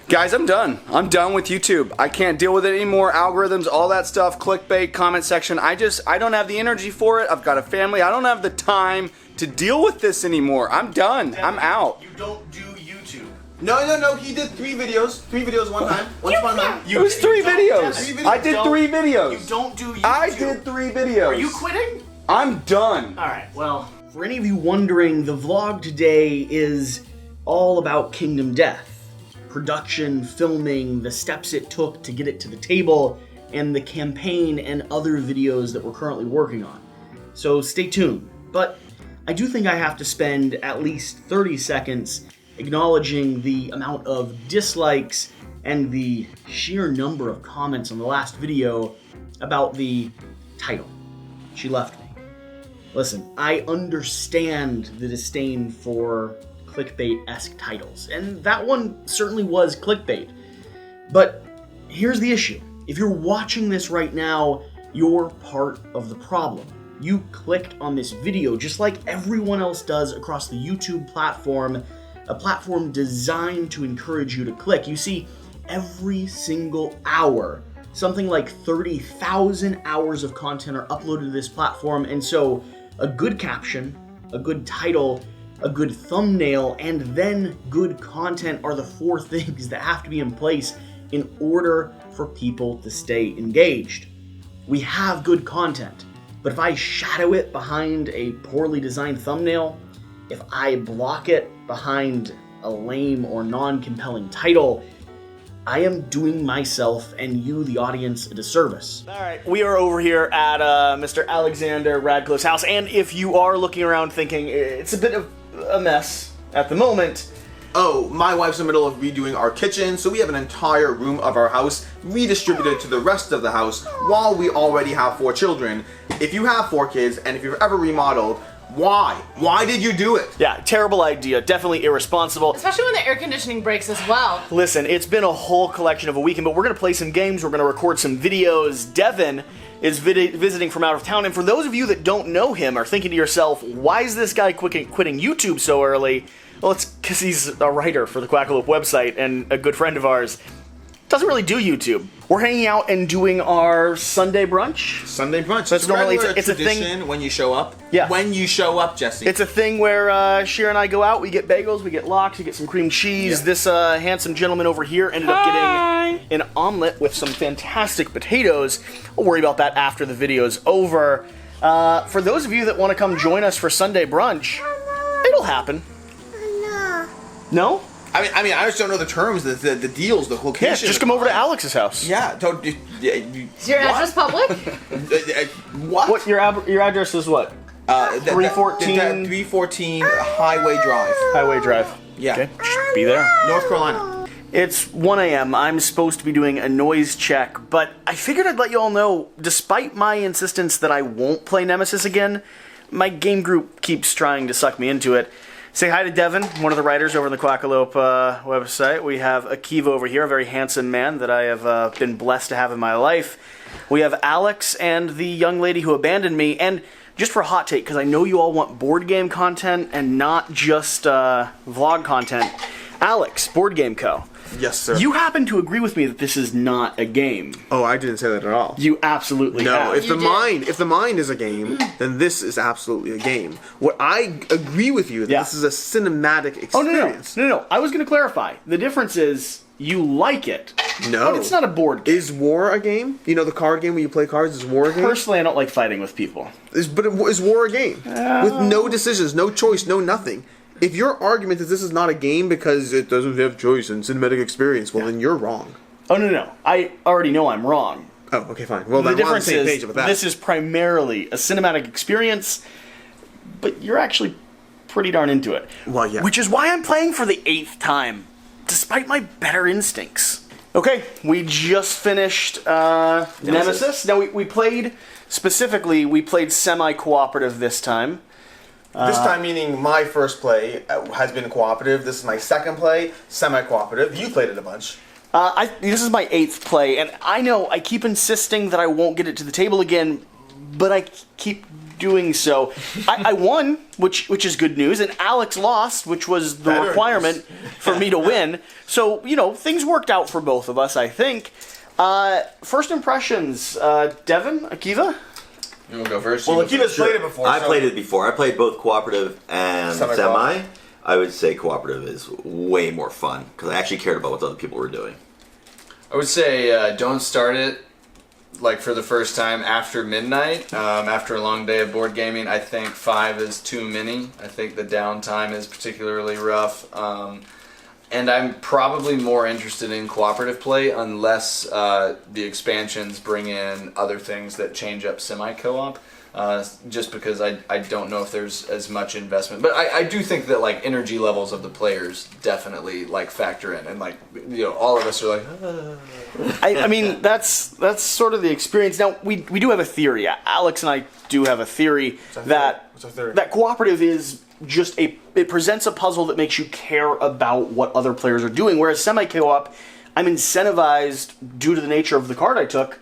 Guys, I'm done. I'm done with YouTube. I can't deal with it anymore. Algorithms, all that stuff, clickbait, comment section. I don't have the energy for it. I've got a family. I don't have the time to deal with this anymore. I'm done. I'm out. You don't do YouTube. No. He did 3 videos. 3 videos one time. Once upon a time. It was 3 videos. I did 3 videos. You don't do YouTube. I did 3 videos. Are you quitting? I'm done. Alright, well, for any of you wondering, the vlog today is all about Kingdom Death. Production, filming, the steps it took to get it to the table, and the campaign and other videos that we're currently working on. So stay tuned. But I do think I have to spend at least 30 seconds acknowledging the amount of dislikes and the sheer number of comments on the last video about the title. She left me. Listen, I understand the disdain for clickbait-esque titles, and that one certainly was clickbait. But here's the issue. If you're watching this right now, you're part of the problem. You clicked on this video just like everyone else does across the YouTube platform, a platform designed to encourage you to click. You see, every single hour, something like 30,000 hours of content are uploaded to this platform, and so a good caption, a good title, a good thumbnail, and then good content are the 4 things that have to be in place in order for people to stay engaged. We have good content, but if I shadow it behind a poorly designed thumbnail, if I block it behind a lame or non-compelling title, I am doing myself and you, the audience, a disservice. Alright, we are over here at Mr. Alexander Radcliffe's house, and if you are looking around thinking it's a bit of a mess at the moment. Oh, my wife's in the middle of redoing our kitchen, so we have an entire room of our house redistributed to the rest of the house while we already have 4 children. If you have 4 kids, and if you've ever remodeled, why? Why did you do it? Yeah, terrible idea. Definitely irresponsible. Especially when the air conditioning breaks as well. Listen, it's been a whole collection of a weekend, but we're going to play some games, we're going to record some videos. Devin is visiting from out of town, and for those of you that don't know him, are thinking to yourself, why is this guy quitting YouTube so early? Well, it's because he's a writer for the Quackalope website and a good friend of ours. Doesn't really do YouTube. We're hanging out and doing our Sunday brunch. Sunday brunch. That's normally it's a tradition thing when you show up. Yeah. When you show up, Jesse. It's a thing where Shira and I go out, we get bagels, we get lox, we get some cream cheese. Yeah. This handsome gentleman over here ended up getting an omelet with some fantastic potatoes. We'll worry about that after the video's over. For those of you that want to come join us for Sunday brunch, it'll happen. No? I mean, I just don't know the terms, the deals, the location. Yeah, just come over to Alex's house. Yeah. Is your address public? What? What your address is? What? 314 314 Highway Drive. Highway Drive. Yeah. Okay. Just be there. North Carolina. It's 1 a.m. I'm supposed to be doing a noise check, but I figured I'd let you all know, despite my insistence that I won't play Nemesis again, my game group keeps trying to suck me into it. Say hi to Devin, one of the writers over on the Quackalope website. We have Akiva over here, a very handsome man that I have been blessed to have in my life. We have Alex and the young lady who abandoned me. And just for a hot take, because I know you all want board game content and not just vlog content, Alex, Board Game Co. Yes, sir. You happen to agree with me that this is not a game. Oh, I didn't say that at all. You absolutely have. No, if the mind is a game, then this is absolutely a game. What I agree with you that this is a cinematic experience. Oh no. I was going to clarify. The difference is you like it. No, but it's not a board game. Is War a game? You know the card game where you play cards. Is War a game? Personally, I don't like fighting with people. Is War a game with no decisions, no choice, no nothing? If your argument is this is not a game because it doesn't have choice and cinematic experience, well, then you're wrong. Oh, no. I already know I'm wrong. Oh, okay, fine. Well, the then we're on the difference same is page with that. this is primarily a cinematic experience, but you're actually pretty darn into it. Well, yeah. Which is why I'm playing for the 8th time, despite my better instincts. Okay, we just finished Nemesis. Now, we played semi-cooperative this time. This time, meaning my first play has been cooperative. This is my second play, semi-cooperative. You played it a bunch. This is my 8th play, and I know I keep insisting that I won't get it to the table again, but I keep doing so. I won, which is good news, and Alex lost, which was the requirement for me to win. So, things worked out for both of us, I think. First impressions, Devin, Akiva? You want to go first? Well, Akiva's played it before. I played it before. I played both cooperative and semi. I would say cooperative is way more fun, because I actually cared about what the other people were doing. I would say don't start it for the first time after midnight, after a long day of board gaming. I think 5 is too many. I think the downtime is particularly rough. And I'm probably more interested in cooperative play unless the expansions bring in other things that change up semi-co-op. Just because I don't know if there's as much investment. But I do think that energy levels of the players definitely factor in. And all of us are I mean, that's sort of the experience. Now, we do have a theory. Alex and I do have a theory that cooperative is just it presents a puzzle that makes you care about what other players are doing, whereas semi-co-op, I'm incentivized due to the nature of the card I took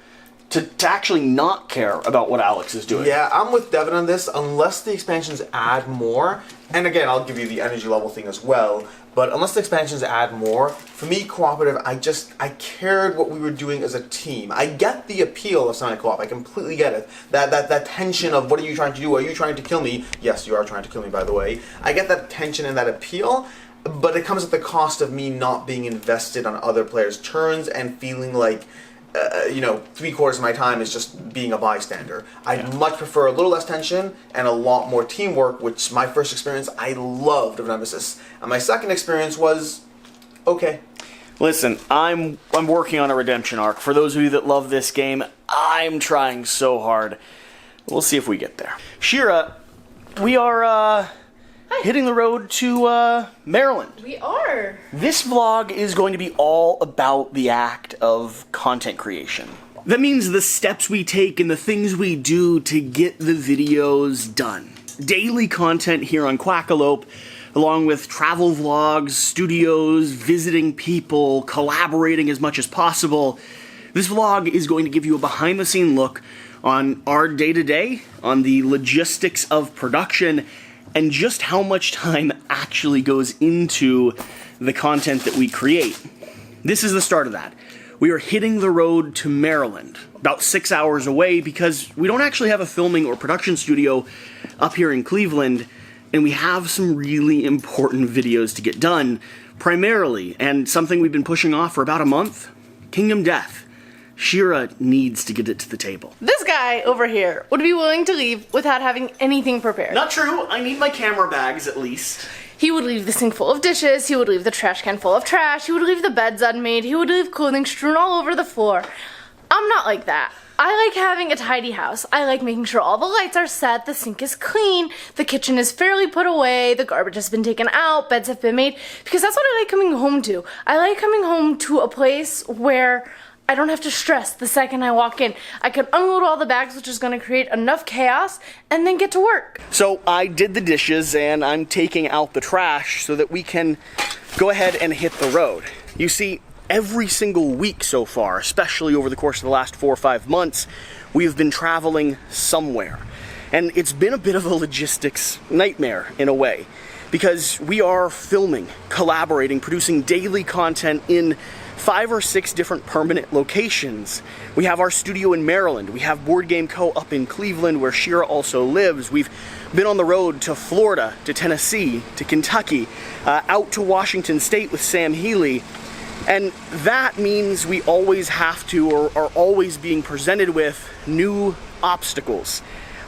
to actually not care about what Alex is doing. Yeah, I'm with Devin on this, unless the expansions add more, and again, I'll give you the energy level thing as well, but unless the expansions add more, for me, cooperative, I cared what we were doing as a team. I get the appeal of semi-co-op, I completely get it. That tension of, what are you trying to do? Are you trying to kill me? Yes, you are trying to kill me, by the way. I get that tension and that appeal, but it comes at the cost of me not being invested on other players' turns and feeling like 3/4 of my time is just being a bystander. I'd much prefer a little less tension and a lot more teamwork, which my first experience I loved of Nemesis. And my second experience was okay. Listen, I'm working on a redemption arc. For those of you that love this game, I'm trying so hard. We'll see if we get there. Shira, we are hitting the road to Maryland. We are. This vlog is going to be all about the act of content creation. That means the steps we take and the things we do to get the videos done. Daily content here on Quackalope, along with travel vlogs, studios, visiting people, collaborating as much as possible. This vlog is going to give you a behind-the-scene look on our day-to-day, on the logistics of production, and just how much time actually goes into the content that we create. This is the start of that. We are hitting the road to Maryland, about 6 hours away, because we don't actually have a filming or production studio up here in Cleveland, and we have some really important videos to get done, primarily, and something we've been pushing off for about a month, Kingdom Death. Shira needs to get it to the table. This guy over here would be willing to leave without having anything prepared. Not true. I need my camera bags at least. He would leave the sink full of dishes, he would leave the trash can full of trash, he would leave the beds unmade, he would leave clothing strewn all over the floor. I'm not like that. I like having a tidy house. I like making sure all the lights are set, the sink is clean, the kitchen is fairly put away, the garbage has been taken out, beds have been made, because that's what I like coming home to. I like coming home to a place where I don't have to stress the second I walk in. I can unload all the bags, which is going to create enough chaos, and then get to work. So I did the dishes, and I'm taking out the trash so that we can go ahead and hit the road. You see, every single week so far, especially over the course of the last 4 or 5 months, we have been traveling somewhere. And it's been a bit of a logistics nightmare in a way, because we are filming, collaborating, producing daily content in 5 or 6 different permanent locations. We have our studio in Maryland. We have Board Game Co. up in Cleveland, where Shira also lives. We've been on the road to Florida, to Tennessee, to Kentucky, out to Washington State with Sam Healy. And that means we always have to, or are always being presented with, new obstacles.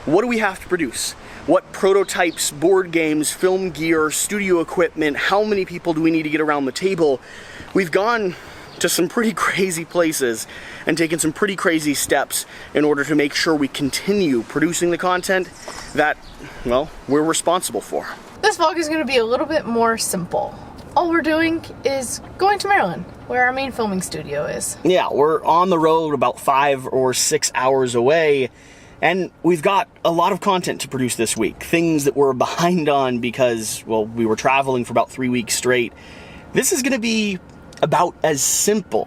What do we have to produce? What prototypes, board games, film gear, studio equipment, how many people do we need to get around the table? We've gone to some pretty crazy places and taken some pretty crazy steps in order to make sure we continue producing the content that, well, we're responsible for. This vlog is going to be a little bit more simple. All we're doing is going to Maryland, where our main filming studio is. Yeah, we're on the road about 5 or 6 hours away, and we've got a lot of content to produce this week. Things that we're behind on because, well, we were traveling for about 3 weeks straight. This is going to be about as simple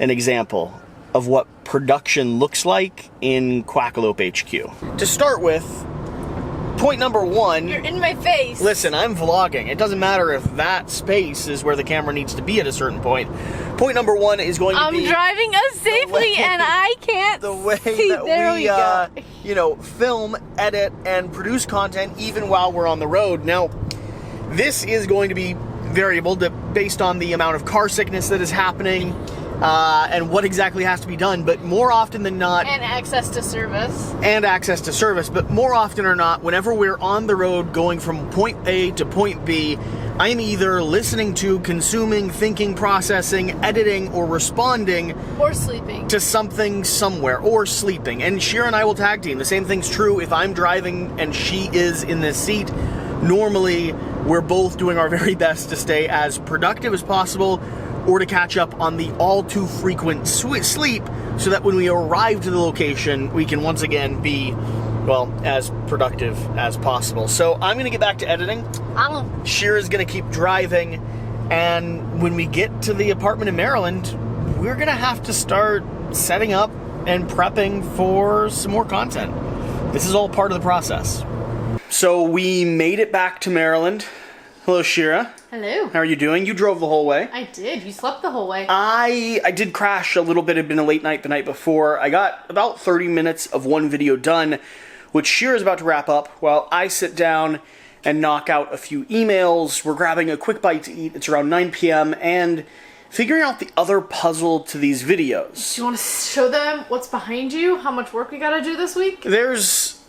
an example of what production looks like in Quackalope HQ. To start with, point number one... You're in my face. Listen, I'm vlogging. It doesn't matter if that space is where the camera needs to be at a certain point. Point number one is going to be... I'm driving us safely and I can't the way see. that There we go. you know, film, edit, and produce content even while we're on the road. Now, this is going to be variable based on the amount of car sickness that is happening and what exactly has to be done, but more often than not... And access to service. And access to service, but more often or not, whenever we're on the road going from point A to point B, I'm either listening to, consuming, thinking, processing, editing, or responding... Or sleeping. ...to something somewhere, or sleeping. And Shira and I will tag team. The same thing's true if I'm driving and she is in this seat. Normally, we're both doing our very best to stay as productive as possible or to catch up on the all too frequent sleep so that when we arrive to the location, we can once again be, well, as productive as possible. So I'm going to get back to editing. Shira's going to keep driving. And when we get to the apartment in Maryland, we're going to have to start setting up and prepping for some more content. This is all part of the process. So we made it back to Maryland. Hello, Shira. Hello. How are you doing? You drove the whole way. I did. You slept the whole way. I did crash a little bit. It had been a late night the night before. I got about 30 minutes of one video done, which Shira's about to wrap up while I sit down and knock out a few emails. We're grabbing a quick bite to eat. It's around 9 p.m. and figuring out the other puzzle to these videos. Do you want to show them what's behind you? How much work we got to do this week? There's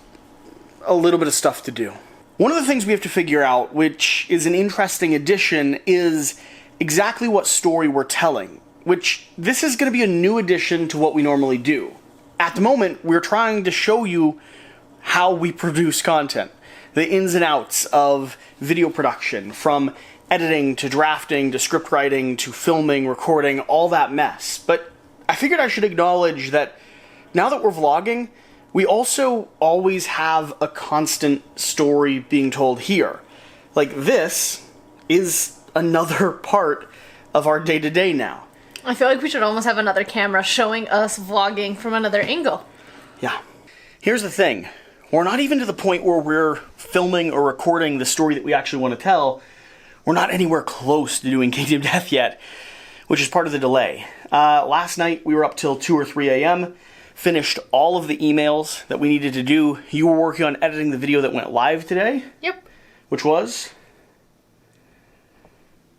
a little bit of stuff to do. One of the things we have to figure out, which is an interesting addition, is exactly what story we're telling, which this is going to be a new addition to what we normally do. At the moment, we're trying to show you how we produce content, the ins and outs of video production, from editing to drafting to script writing to filming, recording, all that mess. But I figured I should acknowledge that now that we're vlogging, we also always have a constant story being told here. Like, this is another part of our day-to-day now. I feel like we should almost have another camera showing us vlogging from another angle. Yeah. Here's the thing. We're not even to the point where we're filming or recording the story that we actually want to tell. We're not anywhere close to doing Kingdom Death yet, which is part of the delay. Last night, we were up till 2 or 3 a.m., finished all of the emails that we needed to do. You were working on editing the video that went live today. Yep. Which was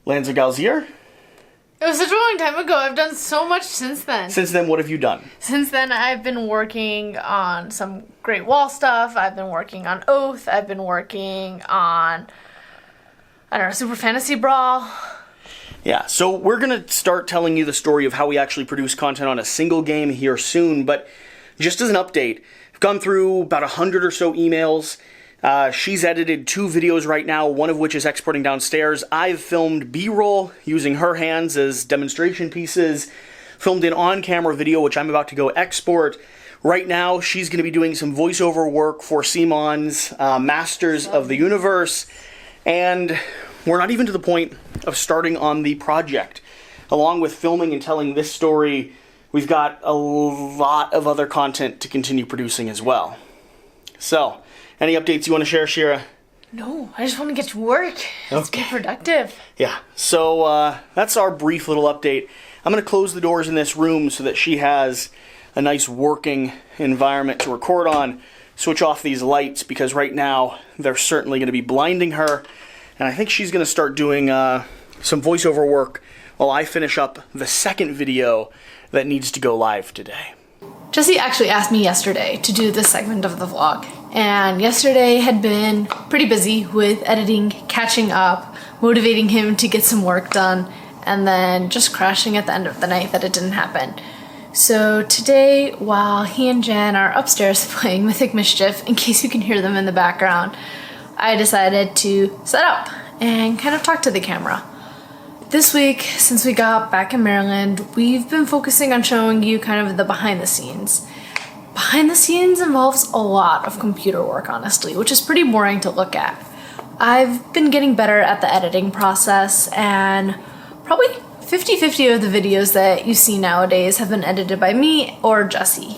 Lanza Galzier. It was such a long time ago. I've done so much since then. Since then, what have you done? Since then, I've been working on some Great Wall stuff. I've been working on Oath. I've been working on, I don't know, Super Fantasy Brawl. Yeah, so we're going to start telling you the story of how we actually produce content on a single game here soon, but just as an update, I've gone through about 100 or so emails. She's edited 2 videos right now, one of which is exporting downstairs. I've filmed B-roll using her hands as demonstration pieces, filmed an on-camera video, which I'm about to go export. Right now, she's going to be doing some voiceover work for Simon's Masters of the Universe, and we're not even to the point of starting on the project. Along with filming and telling this story, we've got a lot of other content to continue producing as well. So, any updates you want to share, Shira? No, I just want to get to work. Let's be productive. Yeah, so that's our brief little update. I'm going to close the doors in this room so that she has a nice working environment to record on. Switch off these lights because right now they're certainly going to be blinding her. And I think she's going to start doing some voiceover work while I finish up the second video that needs to go live today. Jesse actually asked me yesterday to do this segment of the vlog. And yesterday had been pretty busy with editing, catching up, motivating him to get some work done, and then just crashing at the end of the night that it didn't happen. So today, while he and Jen are upstairs playing Mythic Mischief, in case you can hear them in the background, I decided to set up and kind of talk to the camera. This week, since we got back in Maryland, we've been focusing on showing you kind of the behind the scenes. Behind the scenes involves a lot of computer work, honestly, which is pretty boring to look at. I've been getting better at the editing process and probably 50-50 of the videos that you see nowadays have been edited by me or Jesse.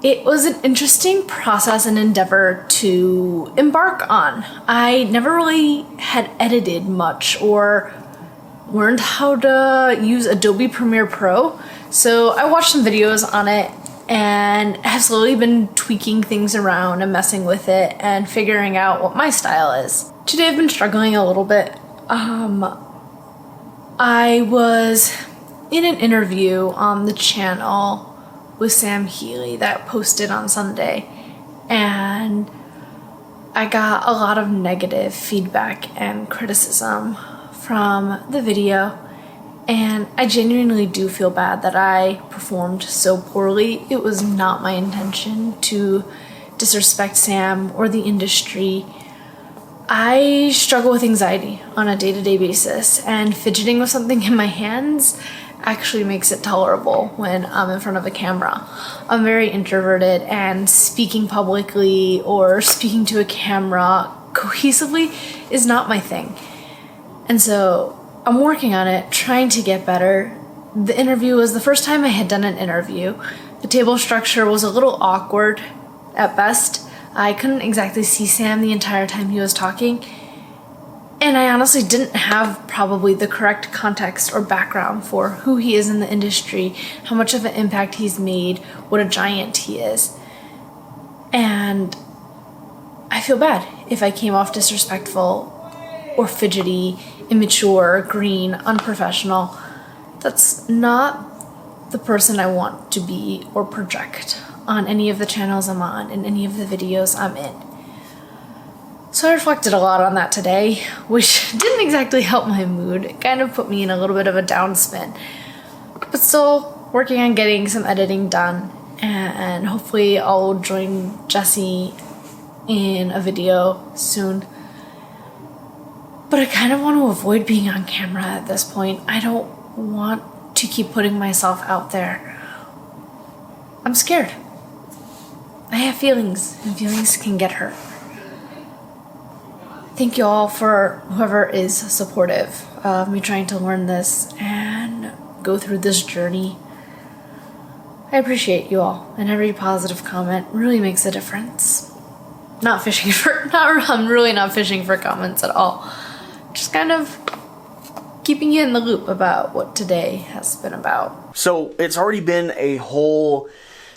It was an interesting process and endeavor to embark on. I never really had edited much or learned how to use Adobe Premiere Pro, so I watched some videos on it and have slowly been tweaking things around and messing with it and figuring out what my style is. Today I've been struggling a little bit. I was in an interview on the channel with Sam Healy that posted on Sunday, and I got a lot of negative feedback and criticism from the video, and I genuinely do feel bad that I performed so poorly. It was not my intention to disrespect Sam or the industry. I struggle with anxiety on a day-to-day basis, and fidgeting with something in my hands actually makes it tolerable when I'm in front of a camera. I'm very introverted, and speaking publicly or speaking to a camera cohesively is not my thing. And so I'm working on it, trying to get better. The interview was the first time I had done an interview. The table structure was a little awkward at best. I couldn't exactly see Sam the entire time he was talking, and I honestly didn't have probably the correct context or background for who he is in the industry, how much of an impact he's made, what a giant he is. And I feel bad if I came off disrespectful or fidgety, immature, green, unprofessional. That's not the person I want to be or project on any of the channels I'm on and any of the videos I'm in. So I reflected a lot on that today, which didn't exactly help my mood. It kind of put me in a little bit of a downspin. But still working on getting some editing done, and hopefully I'll join Jesse in a video soon. But I kind of want to avoid being on camera at this point. I don't want to keep putting myself out there. I'm scared. I have feelings, and feelings can get hurt. Thank you all for whoever is supportive of me trying to learn this and go through this journey. I appreciate you all, and every positive comment really makes a difference. I'm really not fishing for comments at all. Just kind of keeping you in the loop about what today has been about. So it's already been a whole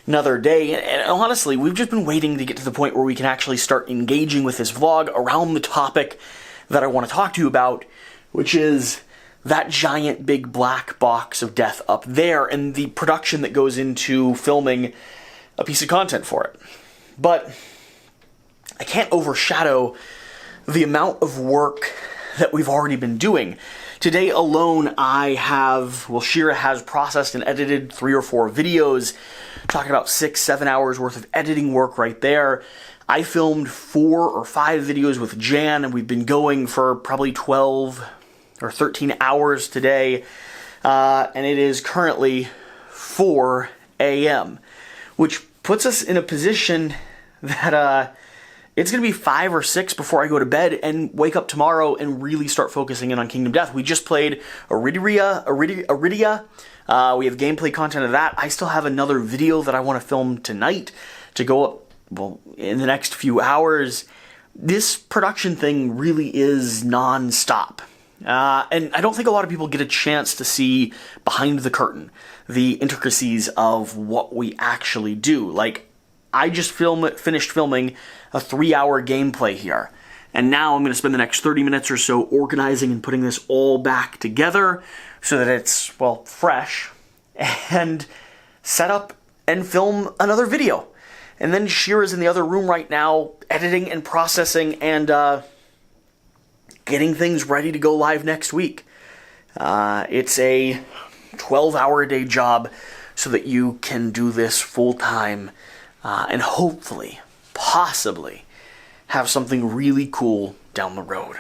another day, and honestly, we've just been waiting to get to the point where we can actually start engaging with this vlog around the topic that I want to talk to you about, which is that giant big black box of death up there and the production that goes into filming a piece of content for it. But I can't overshadow the amount of work that we've already been doing. Today alone, Shira has processed and edited 3 or 4 videos, talking about 6-7 hours worth of editing work right there. I filmed 4 or 5 videos with Jan, and we've been going for probably 12 or 13 hours today, and it is currently 4 a.m., which puts us in a position that it's going to be 5 or 6 before I go to bed and wake up tomorrow and really start focusing in on Kingdom Death. We just played Iridia. We have gameplay content of that. I still have another video that I want to film tonight to go up, in the next few hours. This production thing really is non-stop. And I don't think a lot of people get a chance to see behind the curtain, the intricacies of what we actually do. Like, I just finished filming a 3-hour gameplay here, and now I'm going to spend the next 30 minutes or so organizing and putting this all back together so that it's, fresh, and set up and film another video. And then Shira's in the other room right now, editing and processing and getting things ready to go live next week. It's a 12-hour-a-day job so that you can do this full-time and hopefully, possibly, have something really cool down the road,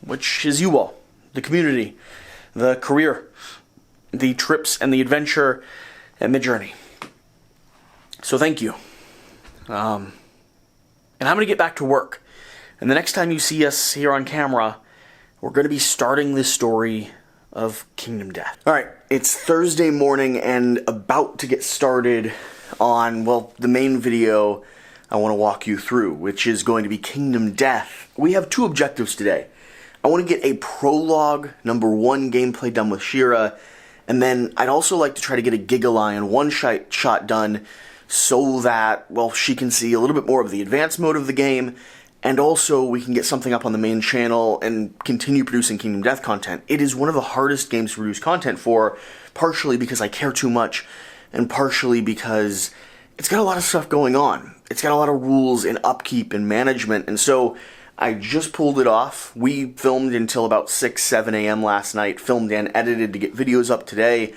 which is you all, the community, the career, the trips and the adventure and the journey. So thank you. And I'm going to get back to work. And the next time you see us here on camera, we're going to be starting this story of Kingdom Death. Alright, it's Thursday morning and about to get started on, well, the main video I want to walk you through, which is going to be Kingdom Death. We have two objectives today. I want to get a prologue, number 1 gameplay done with Shira, and then I'd also like to try to get a Gigalion one-shot done so that, well, she can see a little bit more of the advanced mode of the game, and also we can get something up on the main channel and continue producing Kingdom Death content. It is one of the hardest games to produce content for, partially because I care too much, and partially because it's got a lot of stuff going on. It's got a lot of rules and upkeep and management, and so I just pulled it off. We filmed until about 6, 7 a.m. last night, filmed and edited to get videos up today,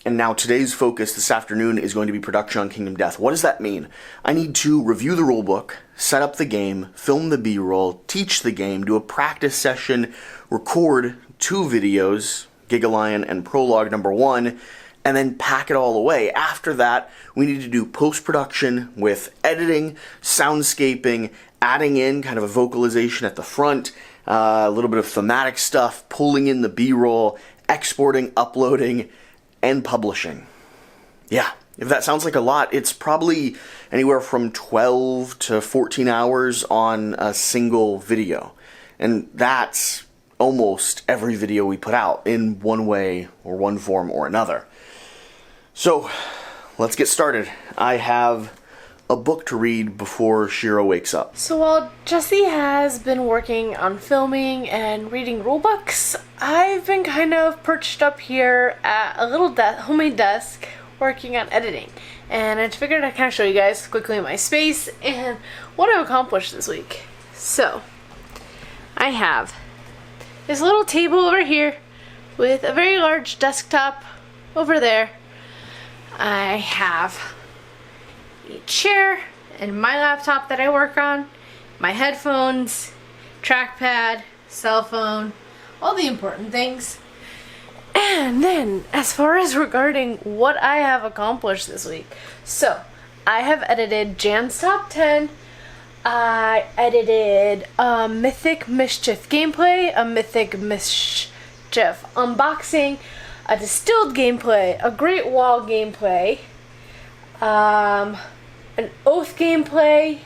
and now today's focus this afternoon is going to be production on Kingdom Death. What does that mean? I need to review the rulebook, set up the game, film the B-roll, teach the game, do a practice session, record 2 videos, Gigalion and Prologue number 1, and then pack it all away. After that, we need to do post-production with editing, soundscaping, adding in kind of a vocalization at the front, a little bit of thematic stuff, pulling in the B-roll, exporting, uploading, and publishing. Yeah, if that sounds like a lot, it's probably anywhere from 12 to 14 hours on a single video. And that's almost every video we put out in one way or one form or another. So, let's get started. I have a book to read before Shira wakes up. So while Jesse has been working on filming and reading rulebooks, I've been kind of perched up here at a little homemade desk working on editing. And I figured I'd kind of show you guys quickly my space and what I've accomplished this week. So, I have this little table over here with a very large desktop over there. I have a chair and my laptop that I work on, my headphones, trackpad, cell phone, all the important things. And then, as far as regarding what I have accomplished this week, so I have edited Jan's Top 10, I edited a Mythic Mischief gameplay, a Mythic Mischief unboxing, a Distilled gameplay, a Great Wall gameplay, an Oath gameplay,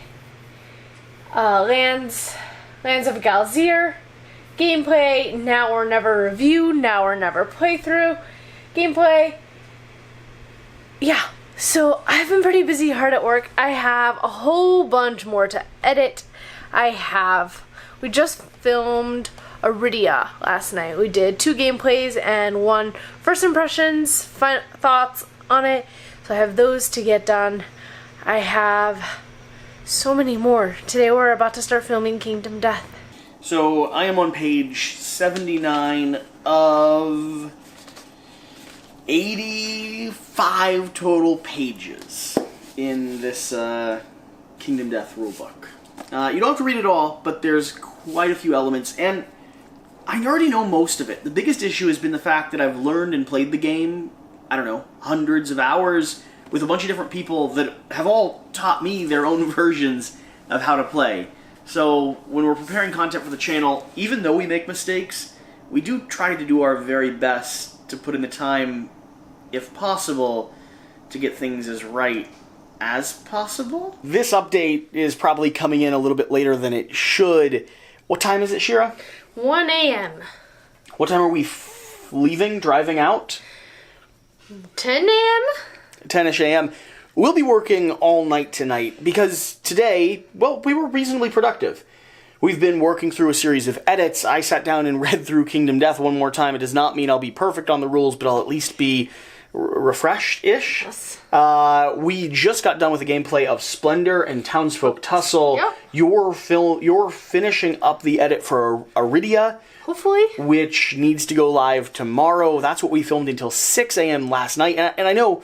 Lands of Galzir gameplay, Now or Never review, Now or Never playthrough gameplay. Yeah, so I've been pretty busy, hard at work. I have a whole bunch more to edit. We just filmed Iridia last night. We did 2 gameplays and 1 first impressions, thoughts on it. So I have those to get done. I have so many more. Today we're about to start filming Kingdom Death. So I am on page 79 of 85 total pages in this Kingdom Death rulebook. You don't have to read it all, but there's quite a few elements, and I already know most of it. The biggest issue has been the fact that I've learned and played the game, I don't know, hundreds of hours with a bunch of different people that have all taught me their own versions of how to play. So when we're preparing content for the channel, even though we make mistakes, we do try to do our very best to put in the time, if possible, to get things as right as possible. This update is probably coming in a little bit later than it should. What time is it, Shira? 1 a.m. What time are we leaving, driving out? 10 a.m.? 10-ish a.m. We'll be working all night tonight because today, well, we were reasonably productive. We've been working through a series of edits. I sat down and read through Kingdom Death one more time. It does not mean I'll be perfect on the rules, but I'll at least be refreshed-ish. Yes. We just got done with the gameplay of Splendor and Townsfolk Tussle. Yep. You're finishing up the edit for Iridia. Hopefully. Which needs to go live tomorrow. That's what we filmed until 6 a.m. last night. And I know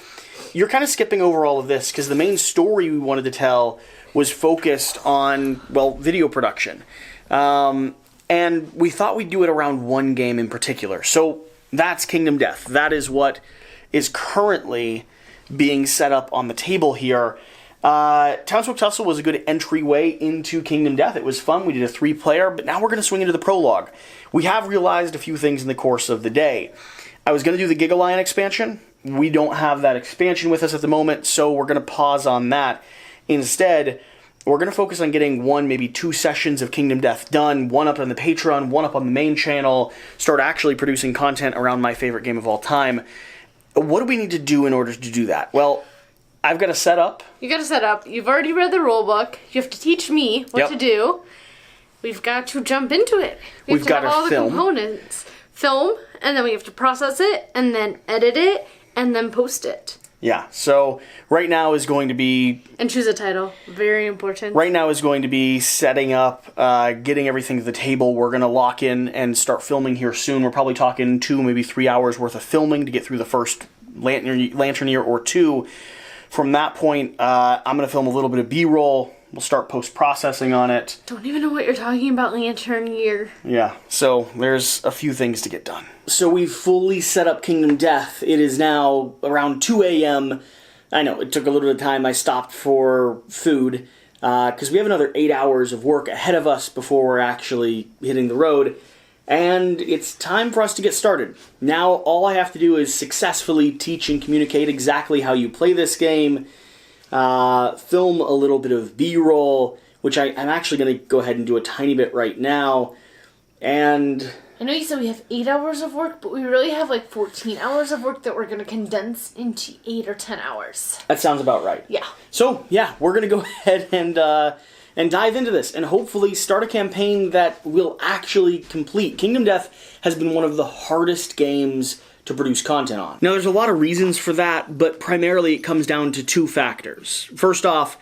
you're kind of skipping over all of this because the main story we wanted to tell was focused on, well, video production. And we thought we'd do it around one game in particular. So that's Kingdom Death. That is what is currently being set up on the table here. Townsfolk Tussle was a good entryway into Kingdom Death. It was fun. We did a 3-player, but now we're going to swing into the prologue. We have realized a few things in the course of the day. I was going to do the Giga Lion expansion. We don't have that expansion with us at the moment, so we're going to pause on that. Instead, we're going to focus on getting 1, maybe 2 sessions of Kingdom Death done, one up on the Patreon, one up on the main channel, start actually producing content around my favorite game of all time. What do we need to do in order to do that? Well, I've got to set up. You got to set up. You've already read the rulebook. You have to teach me what to do. We've got to jump into it. We've got to have all film. the components. Film, and then we have to process it, and then edit it, and then post it. Yeah, so right now is going to be... And choose a title. Very important. Right now is going to be setting up, getting everything to the table. We're going to lock in and start filming here soon. We're probably talking 2, maybe 3 hours worth of filming to get through the first lantern year or 2. From that point, I'm going to film a little bit of B-roll. We'll start post-processing on it. Don't even know what you're talking about, Lantern Year. Yeah, so there's a few things to get done. So we've fully set up Kingdom Death. It is now around 2 a.m. I know, it took a little bit of time. I stopped for food, because we have another 8 hours of work ahead of us before we're actually hitting the road. And it's time for us to get started. Now, all I have to do is successfully teach and communicate exactly how you play this game, film a little bit of B-roll, which I'm actually going to go ahead and do a tiny bit right now, and... I know you said we have 8 hours of work, but we really have like 14 hours of work that we're going to condense into 8 or 10 hours. That sounds about right. Yeah. So, yeah, we're going to go ahead and dive into this, and hopefully start a campaign that will actually complete. Kingdom Death has been one of the hardest games to produce content on. Now, there's a lot of reasons for that, but primarily it comes down to 2 factors. First off,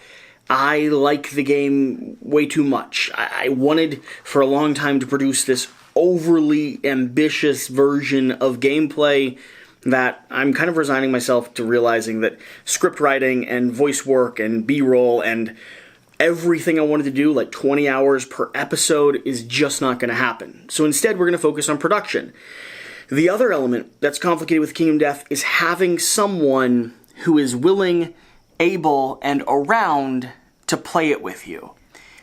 I like the game way too much. I wanted for a long time to produce this overly ambitious version of gameplay that I'm kind of resigning myself to realizing that script writing and voice work and B-roll and everything I wanted to do, like 20 hours per episode, is just not going to happen. So instead, we're going to focus on production. The other element that's complicated with Kingdom Death is having someone who is willing, able, and around to play it with you.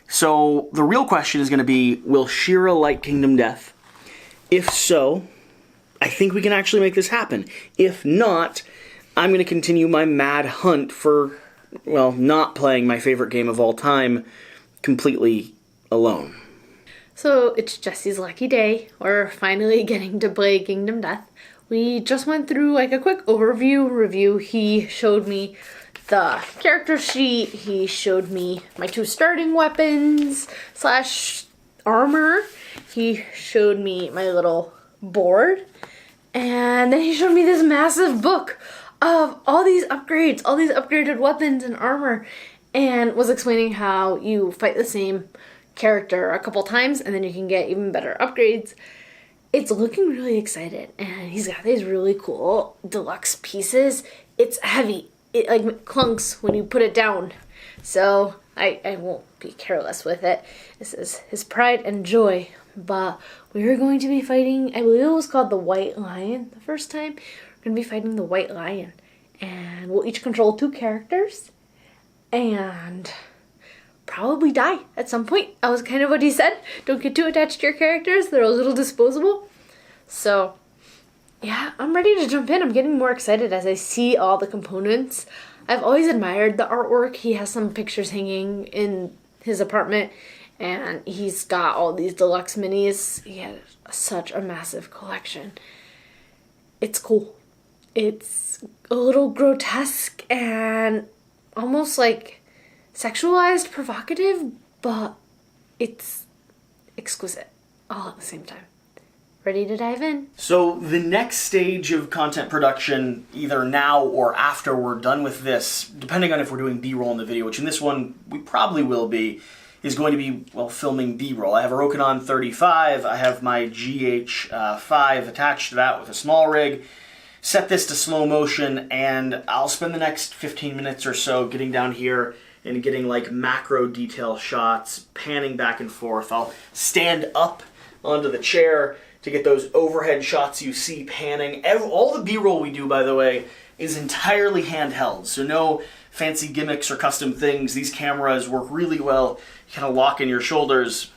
So the real question is going to be, will Shira like Kingdom Death? If so, I think we can actually make this happen. If not, I'm going to continue my mad hunt for, well, not playing my favorite game of all time completely alone. So it's Jesse's lucky day. We're finally getting to play Kingdom Death. We just went through like a quick review. He showed me the character sheet. He showed me my 2 starting weapons / armor. He showed me my little board. And then he showed me this massive book of all these upgrades, all these upgraded weapons and armor, and was explaining how you fight the same character a couple times and then you can get even better upgrades. It's looking really excited, and he's got these really cool deluxe pieces. It's heavy. It like clunks when you put it down. So I won't be careless with it. This is his pride and joy. But we're going to be fighting, I believe it was called the White Lion the first time. We're going to be fighting the White Lion. And we'll each control 2 characters. And probably die at some point. That was kind of what he said. Don't get too attached to your characters. They're a little disposable. So, yeah, I'm ready to jump in. I'm getting more excited as I see all the components. I've always admired the artwork. He has some pictures hanging in his apartment. And he's got all these deluxe minis. He has such a massive collection. It's cool. It's a little grotesque and almost like sexualized, provocative, but it's exquisite all at the same time. Ready to dive in? So the next stage of content production, either now or after we're done with this, depending on if we're doing B-roll in the video, which in this one we probably will be, is going to be, well, filming B-roll. I have a Rokinon 35, I have my GH5 attached to that with a small rig, set this to slow motion, and I'll spend the next 15 minutes or so getting down here and getting like macro detail shots, panning back and forth. I'll stand up onto the chair to get those overhead shots you see panning. All the B-roll we do, by the way, is entirely handheld, so no fancy gimmicks or custom things. These cameras work really well. You kind of lock in your shoulders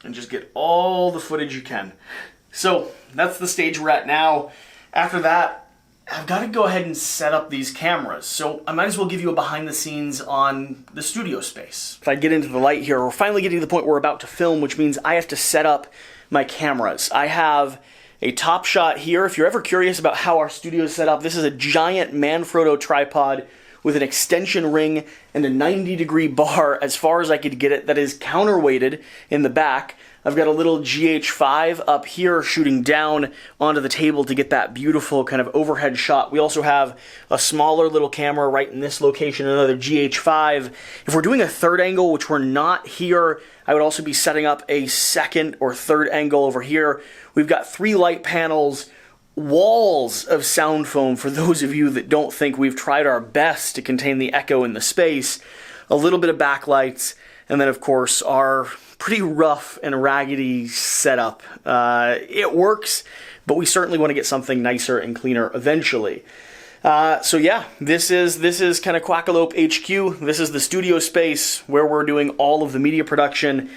and just get all the footage you can. So that's the stage we're at now. After that, I've got to go ahead and set up these cameras. So I might as well give you a behind the scenes on the studio space. If I get into the light here, we're finally getting to the point where we're about to film, which means I have to set up my cameras. I have a top shot here. If you're ever curious about how our studio is set up, this is a giant Manfrotto tripod with an extension ring and a 90-degree bar as far as I could get it that is counterweighted in the back. I've got a little GH5 up here shooting down onto the table to get that beautiful kind of overhead shot. We also have a smaller little camera right in this location, another GH5. If we're doing a third angle, which we're not here, I would also be setting up a second or third angle over here. We've got 3 light panels, walls of sound foam for those of you that don't think we've tried our best to contain the echo in the space, a little bit of backlights, and then of course our pretty rough and raggedy setup. It works, but we certainly want to get something nicer and cleaner eventually. So yeah, this is kind of Quackalope HQ. This is the studio space where we're doing all of the media production.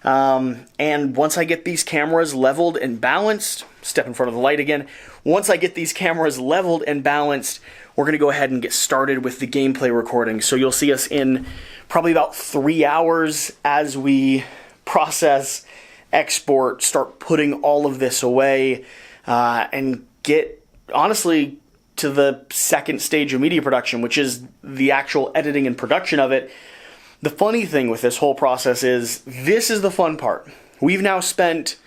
And once I get these cameras leveled and balanced, step in front of the light again. Once I get these cameras leveled and balanced, we're going to go ahead and get started with the gameplay recording. So you'll see us in probably about 3 hours as we process, export, start putting all of this away, and get, honestly, to the second stage of media production, which is the actual editing and production of it. The funny thing with this whole process is, this is the fun part. We've now spent,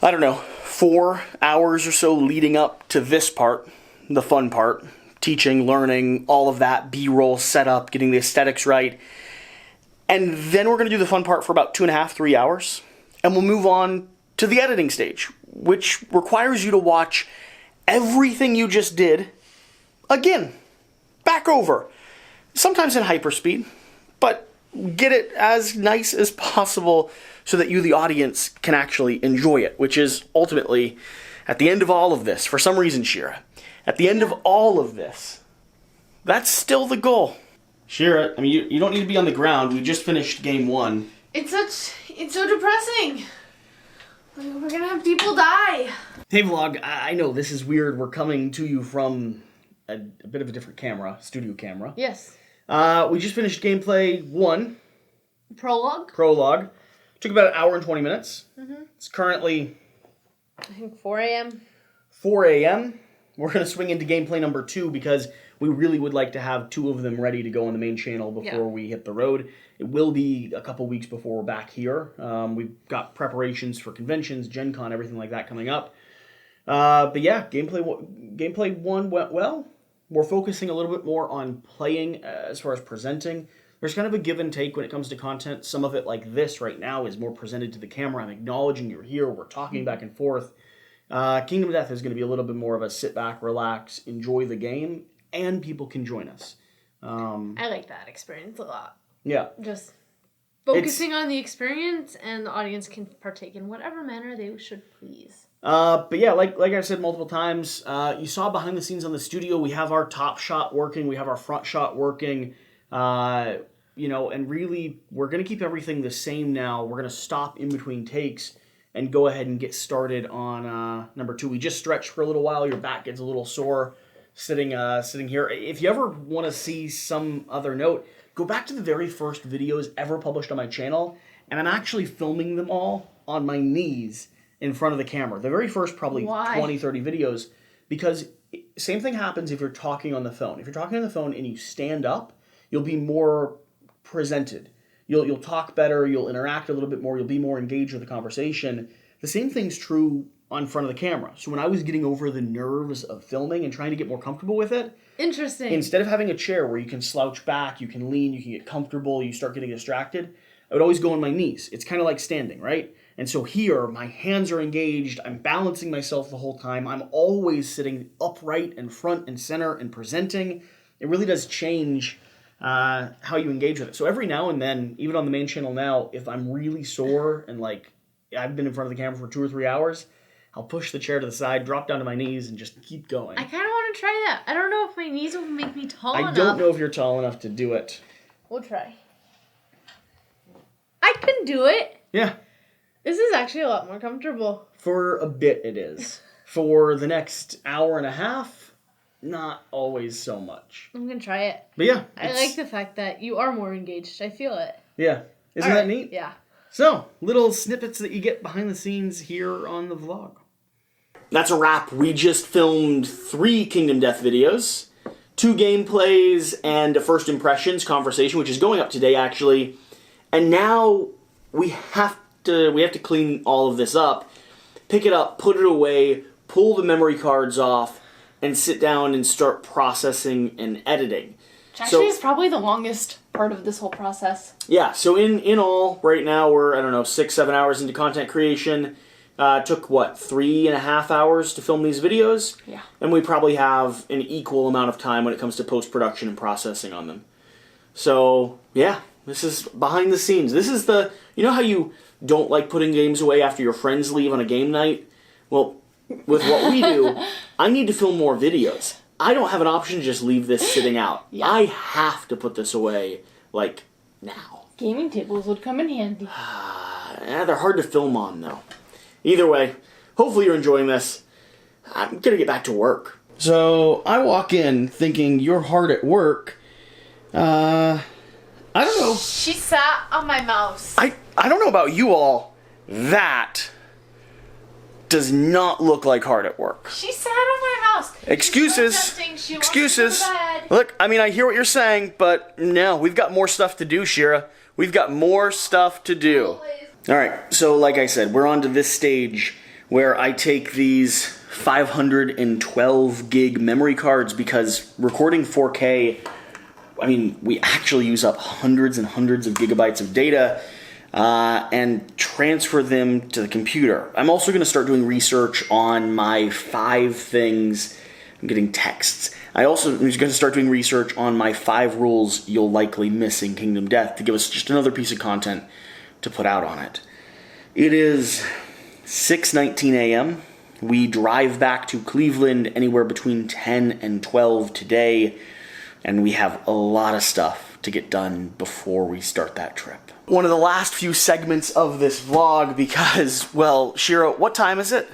4 hours or so leading up to this part, the fun part, teaching, learning, all of that, B-roll setup, getting the aesthetics right. And then we're going to do the fun part for about 2.5, 3 hours. And we'll move on to the editing stage, which requires you to watch everything you just did again, back over. Sometimes in hyperspeed, but get it as nice as possible so that you, the audience, can actually enjoy it, which is ultimately, at the end of all of this, for some reason, Shira, at the end of all of this, that's still the goal. Shira, you don't need to be on the ground. We just finished game 1. It's so depressing. We're gonna have people die. Hey vlog, I know this is weird. We're coming to you from a bit of a different camera, studio camera. Yes. We just finished gameplay 1. Prologue. Took about an hour and 20 minutes. Mm-hmm. It's currently, I think 4 a.m. 4 a.m. We're going to swing into gameplay number 2 because we really would like to have 2 of them ready to go on the main channel before we hit the road. It will be a couple weeks before we're back here. We've got preparations for conventions, Gen Con, everything like that coming up. But yeah, gameplay 1 went well. We're focusing a little bit more on playing as far as presenting. There's kind of a give and take when it comes to content. Some of it, like this right now, is more presented to the camera. I'm acknowledging you're here. We're talking back and forth. Kingdom of Death is going to be a little bit more of a sit back, relax, enjoy the game, and people can join us. I like that experience a lot. Yeah. Just focusing on the experience, and the audience can partake in whatever manner they should please. But yeah, like I've said multiple times, you saw behind the scenes on the studio, we have our top shot working, we have our front shot working, and really, we're going to keep everything the same now. We're going to stop in between takes and go ahead and get started on number 2. We just stretched for a little while. Your back gets a little sore sitting here. If you ever want to see some other note, go back to the very first videos ever published on my channel, and I'm actually filming them all on my knees in front of the camera. The very first probably 20, 30 videos, because same thing happens if you're talking on the phone. If you're talking on the phone and you stand up, you'll be more presented. You'll talk better, you'll interact a little bit more, you'll be more engaged with the conversation. The same thing's true on front of the camera. So when I was getting over the nerves of filming and trying to get more comfortable with it, interesting. Instead of having a chair where you can slouch back, you can lean, you can get comfortable, you start getting distracted, I would always go on my knees. It's kind of like standing, right? And so here, my hands are engaged, I'm balancing myself the whole time, I'm always sitting upright and front and center and presenting. It really does change how you engage with it. So every now and then, even on the main channel now, if I'm really sore and I've been in front of the camera for 2 or 3 hours, I'll push the chair to the side, drop down to my knees, and just keep going. I kind of want to try that. I don't know if my knees will make me tall enough. I don't know if you're tall enough to do it. We'll try. I can do it. Yeah. This is actually a lot more comfortable. For a bit it is. For the next hour and a half, not always so much. I'm going to try it. But yeah. I like the fact that you are more engaged. I feel it. Yeah. Isn't that neat? Yeah. So, little snippets that you get behind the scenes here on the vlog. That's a wrap. We just filmed 3 Kingdom Death videos, 2 gameplays, and a first impressions conversation, which is going up today, actually. And now we have to clean all of this up, pick it up, put it away, pull the memory cards off, and sit down and start processing and editing. Which actually is probably the longest part of this whole process. Yeah, so in all, right now we're, 6-7 hours into content creation. Took, 3.5 hours to film these videos? Yeah. And we probably have an equal amount of time when it comes to post-production and processing on them. So, yeah, this is behind the scenes. This is you know how you don't like putting games away after your friends leave on a game night? Well, with what we do, I need to film more videos. I don't have an option to just leave this sitting out. Yeah. I have to put this away, now. Gaming tables would come in handy. They're hard to film on, though. Either way, hopefully you're enjoying this. I'm gonna get back to work. So, I walk in thinking you're hard at work. I don't know. She sat on my mouse. I don't know about you all. That does not look like hard at work. She sat on my mouse. Excuses. She Excuses. wants to go to bed. Look, I hear what you're saying, but no, we've got more stuff to do, Shira. We've got more stuff to do. Alright, so like I said, we're on to this stage where I take these 512 gig memory cards because recording 4K, we actually use up hundreds and hundreds of gigabytes of data and transfer them to the computer. I'm also going to start doing research on my 5 things. I'm getting texts. I also am going to start doing research on my 5 rules you'll likely miss in Kingdom Death to give us just another piece of content to put out on it. It is 6:19 a.m. We drive back to Cleveland anywhere between 10 and 12 today, and we have a lot of stuff to get done before we start that trip. One of the last few segments of this vlog because, well, Shira, what time is it?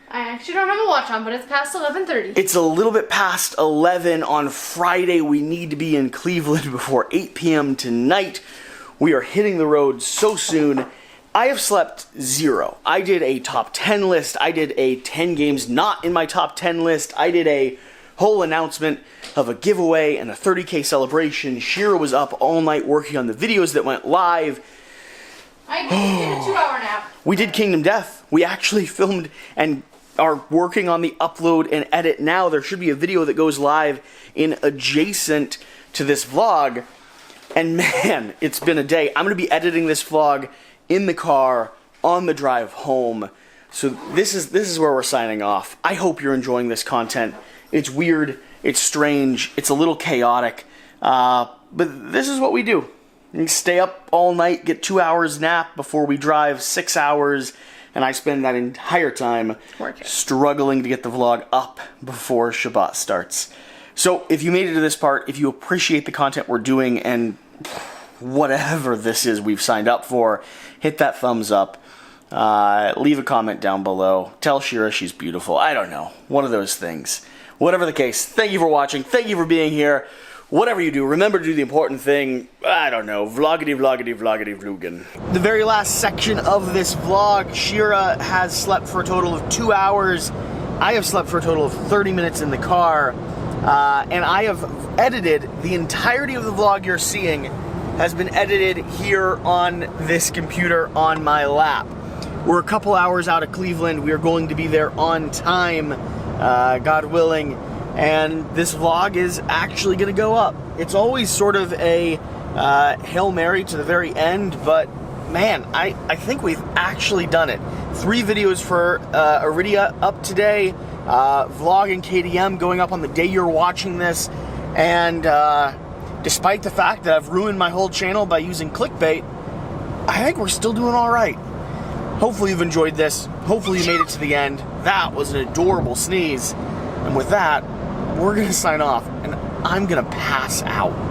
I actually don't have a watch on, but it's past 11:30. It's a little bit past 11 on Friday. We need to be in Cleveland before 8 p.m. tonight. We are hitting the road so soon. I have slept 0. I did a top 10 list. I did a 10 games not in my top 10 list. I did a whole announcement of a giveaway and a 30K celebration. Shira was up all night working on the videos that went live. I did a 2-hour nap. We did Kingdom Death. We actually filmed and are working on the upload and edit now. There should be a video that goes live in adjacent to this vlog. And man, it's been a day. I'm going to be editing this vlog in the car on the drive home. So this is where we're signing off. I hope you're enjoying this content. It's weird, it's strange, it's a little chaotic, but this is what we do. We stay up all night, get 2 hours nap before we drive 6 hours, and I spend that entire time struggling to get the vlog up before Shabbat starts. So if you made it to this part, if you appreciate the content we're doing and whatever this is we've signed up for, hit that thumbs up. Leave a comment down below. Tell Shira she's beautiful. I don't know. One of those things. Whatever the case, thank you for watching. Thank you for being here. Whatever you do, remember to do the important thing. I don't know. Vloggity, vloggity, vloggity, vloogan. The very last section of this vlog, Shira has slept for a total of 2 hours. I have slept for a total of 30 minutes in the car. And I have edited the entirety of the vlog you're seeing has been edited here on this computer on my lap. We're a couple hours out of Cleveland. We are going to be there on time, God willing, and this vlog is actually going to go up. It's always sort of a Hail Mary to the very end, but man, I think we've actually done it. 3 videos for Iridia up today, vlog and KDM going up on the day you're watching this, and despite the fact that I've ruined my whole channel by using clickbait, I think we're still doing all right. Hopefully you've enjoyed this. Hopefully you made it to the end. That was an adorable sneeze. And with that, we're gonna sign off, and I'm gonna pass out.